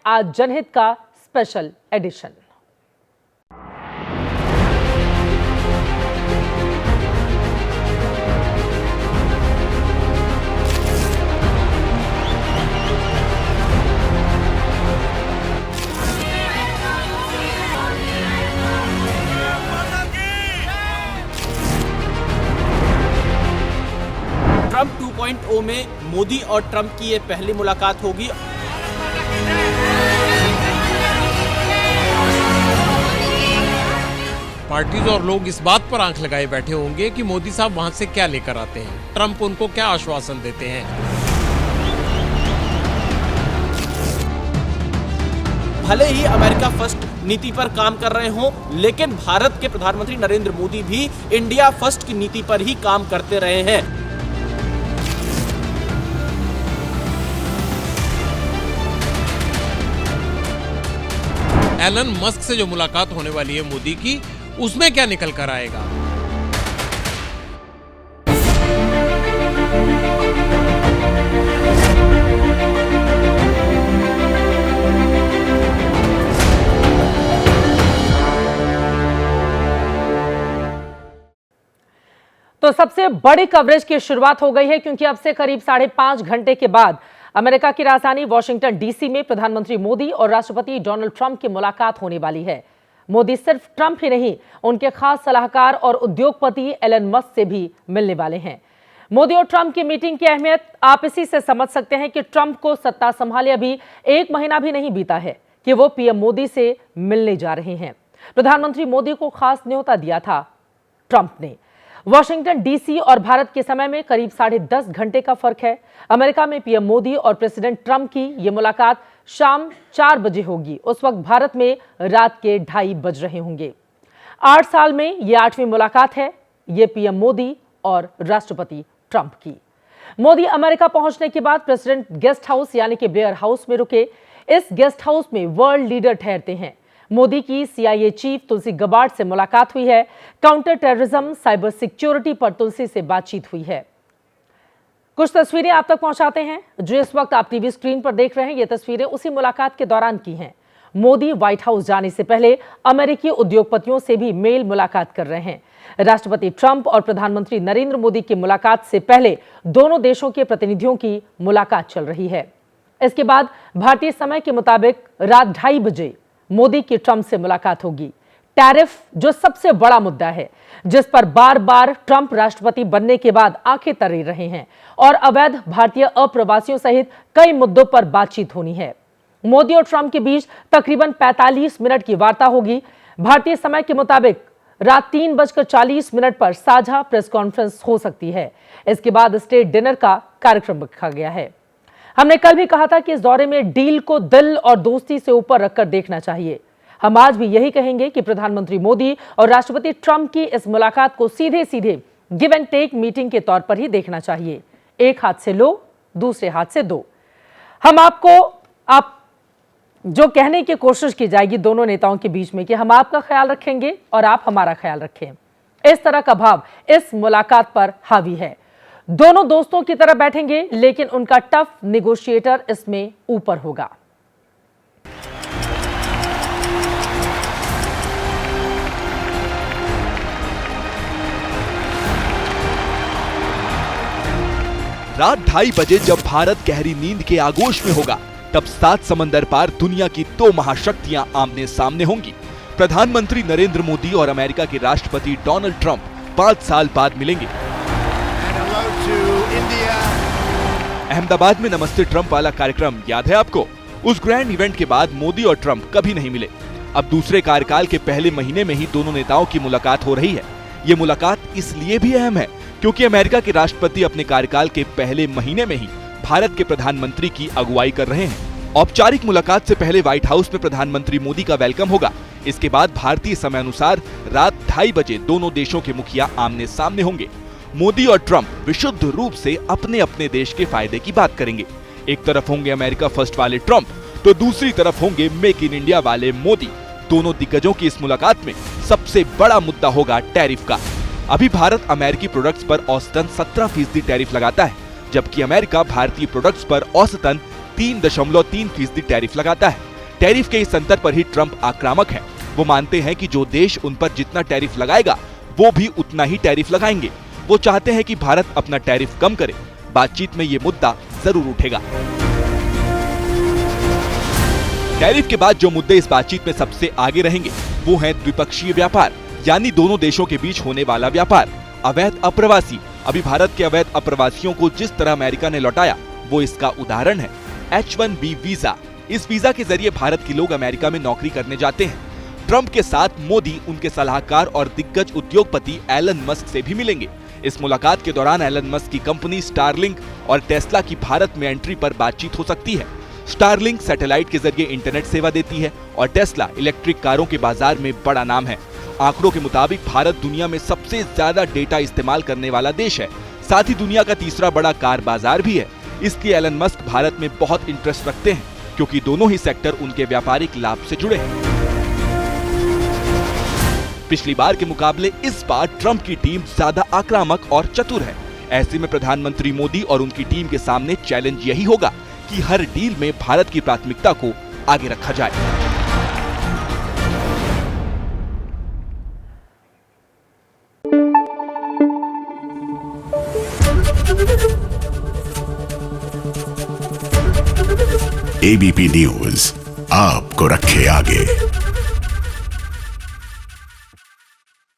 आज जनहित का स्पेशल एडिशन। ट्रंप 2.0 में मोदी और ट्रंप की ये पहली मुलाकात होगी। पार्टीज और लोग इस बात पर आंख लगाए बैठे होंगे कि मोदी साहब वहां से क्या लेकर आते हैं, ट्रंप उनको क्या आश्वासन देते हैं। भले ही अमेरिका फर्स्ट नीति पर काम कर रहे हों, लेकिन भारत के प्रधानमंत्री नरेंद्र मोदी भी इंडिया फर्स्ट की नीति पर ही काम करते रहे हैं। एलन मस्क से जो मुलाकात होने वाली है मोदी की, उसमें क्या निकल कर आएगा। तो सबसे बड़ी कवरेज की शुरुआत हो गई है, क्योंकि अब से करीब 5.5 घंटे के बाद अमेरिका की राजधानी वॉशिंगटन डीसी में प्रधानमंत्री मोदी और राष्ट्रपति डोनाल्ड ट्रंप की मुलाकात होने वाली है। मोदी सिर्फ ट्रंप ही नहीं, उनके खास सलाहकार और उद्योगपति एलन मस्क से भी मिलने वाले हैं। मोदी और ट्रंप की मीटिंग की अहमियत आप इसी से समझ सकते हैं कि ट्रंप को सत्ता संभाले अभी 1 महीना भी नहीं बीता है कि वो पीएम मोदी से मिलने जा रहे हैं। प्रधानमंत्री मोदी को खास न्योता दिया था ट्रंप ने। वॉशिंगटन डीसी और भारत के समय में करीब 10.5 घंटे का फर्क है। अमेरिका में पीएम मोदी और प्रेसिडेंट ट्रंप की यह मुलाकात शाम 4 बजे होगी। उस वक्त भारत में रात के 2:30 बज रहे होंगे। 8 साल में यह 8वीं मुलाकात है, यह पीएम मोदी और राष्ट्रपति ट्रंप की। मोदी अमेरिका पहुंचने के बाद प्रेसिडेंट गेस्ट हाउस यानी कि ब्लेयर हाउस में रुके। इस गेस्ट हाउस में वर्ल्ड लीडर ठहरते हैं। मोदी की CIA चीफ तुलसी गबार्ड से मुलाकात हुई है। काउंटर टेररिज्म, साइबर सिक्योरिटी पर तुलसी से बातचीत हुई है। कुछ तस्वीरें आप तक पहुंचाते हैं जो इस वक्त आप टीवी स्क्रीन पर देख रहे हैं। ये तस्वीरें उसी मुलाकात के दौरान की हैं। मोदी व्हाइट हाउस जाने से पहले अमेरिकी उद्योगपतियों से भी मेल मुलाकात कर रहे हैं। राष्ट्रपति ट्रंप और प्रधानमंत्री नरेंद्र मोदी की मुलाकात से पहले दोनों देशों के प्रतिनिधियों की मुलाकात चल रही है। इसके बाद भारतीय समय के मुताबिक रात 2:30 बजे मोदी की ट्रंप से मुलाकात होगी। टैरिफ जो सबसे बड़ा मुद्दा है, जिस पर बार बार ट्रंप राष्ट्रपति बनने के बाद आंखें तरे रहे हैं, और अवैध भारतीय अप्रवासियों सहित कई मुद्दों पर बातचीत होनी है। मोदी और ट्रंप के बीच तकरीबन 45 मिनट की वार्ता होगी। भारतीय समय के मुताबिक रात 3:40 पर साझा प्रेस कॉन्फ्रेंस हो सकती है। इसके बाद स्टेट डिनर का कार्यक्रम रखा गया है। हमने कल भी कहा था कि इस दौरे में डील को दिल और दोस्ती से ऊपर रखकर देखना चाहिए। हम आज भी यही कहेंगे कि प्रधानमंत्री मोदी और राष्ट्रपति ट्रंप की इस मुलाकात को सीधे सीधे गिव एंड टेक मीटिंग के तौर पर ही देखना चाहिए। एक हाथ से लो, दूसरे हाथ से दो। हम आप जो कहने की कोशिश की जाएगी दोनों नेताओं के बीच में कि हम आपका ख्याल रखेंगे और आप हमारा ख्याल रखें, इस तरह का भाव इस मुलाकात पर हावी है। दोनों दोस्तों की तरह बैठेंगे, लेकिन उनका टफ नेगोशिएटर इसमें ऊपर होगा। रात 2:30 बजे जब भारत गहरी नींद के आगोश में होगा, तब 7 समंदर पार दुनिया की 2 महाशक्तियां आमने सामने होंगी। प्रधानमंत्री नरेंद्र मोदी और अमेरिका के राष्ट्रपति डोनाल्ड ट्रंप 5 साल बाद मिलेंगे। अहमदाबाद में नमस्ते ट्रंप वाला कार्यक्रम याद है आपको? उस ग्रैंड इवेंट के बाद मोदी और ट्रंप कभी नहीं मिले। अब दूसरे कार्यकाल के पहले महीने में ही दोनों नेताओं की मुलाकात हो रही है। ये मुलाकात इसलिए भी अहम है क्योंकि अमेरिका के राष्ट्रपति अपने कार्यकाल के पहले महीने में ही भारत के प्रधानमंत्री की अगुवाई कर रहे हैं। औपचारिक मुलाकात से पहले व्हाइट हाउस में प्रधानमंत्री मोदी का वेलकम होगा। इसके बाद भारतीय समय अनुसार रात 2:30 बजे दोनों देशों के मुखिया आमने सामने होंगे। मोदी और ट्रंप विशुद्ध रूप से अपने अपने देश के फायदे की बात करेंगे। एक तरफ होंगे अमेरिका फर्स्ट वाले ट्रंप, तो दूसरी तरफ होंगे मेक इन इंडिया वाले मोदी। दोनों दिग्गजों की इस मुलाकात में सबसे बड़ा मुद्दा होगा टैरिफ का। अभी भारत अमेरिकी प्रोडक्ट्स पर औसतन 17% टैरिफ लगाता है, जबकि अमेरिका भारतीय प्रोडक्ट्स पर औसतन 3.3% टैरिफ लगाता है। टैरिफ के इस अंतर पर ही ट्रंप आक्रामक है। वो मानते हैं कि जो देश उन पर जितना टैरिफ लगाएगा वो भी उतना ही टैरिफ लगाएंगे। वो चाहते हैं कि भारत अपना टैरिफ कम करे। बातचीत में ये मुद्दा जरूर उठेगा। टैरिफ के बाद जो मुद्दे इस बातचीत में सबसे आगे रहेंगे वो हैं द्विपक्षीय व्यापार, यानी दोनों देशों के बीच होने वाला व्यापार। अवैध अप्रवासी, अभी भारत के अवैध अप्रवासियों को जिस तरह अमेरिका ने लौटाया वो इसका उदाहरण है। H-1B वीजा, इस वीजा के जरिए भारत के लोग अमेरिका में नौकरी करने जाते हैं। ट्रंप के साथ मोदी उनके सलाहकार और दिग्गज उद्योगपति एलन मस्क से भी मिलेंगे। इस मुलाकात के दौरान एलन मस्क की कंपनी स्टारलिंक और टेस्ला की भारत में एंट्री पर बातचीत हो सकती है। स्टारलिंक सैटेलाइट के जरिए इंटरनेट सेवा देती है और टेस्ला इलेक्ट्रिक कारों के बाजार में बड़ा नाम है। आंकड़ों के मुताबिक भारत दुनिया में सबसे ज्यादा डेटा इस्तेमाल करने वाला देश है, साथ ही दुनिया का तीसरा बड़ा कार बाजार भी है। इसलिए एलन मस्क भारत में बहुत इंटरेस्ट रखते हैं, क्योंकि दोनों ही सेक्टर उनके व्यापारिक लाभ से जुड़े हैं। पिछली बार के मुकाबले इस बार ट्रंप की टीम ज्यादा आक्रामक और चतुर है। ऐसे में प्रधानमंत्री मोदी और उनकी टीम के सामने चैलेंज यही होगा कि हर डील में भारत की प्राथमिकता को आगे रखा जाए। एबीपी न्यूज आपको रखे आगे।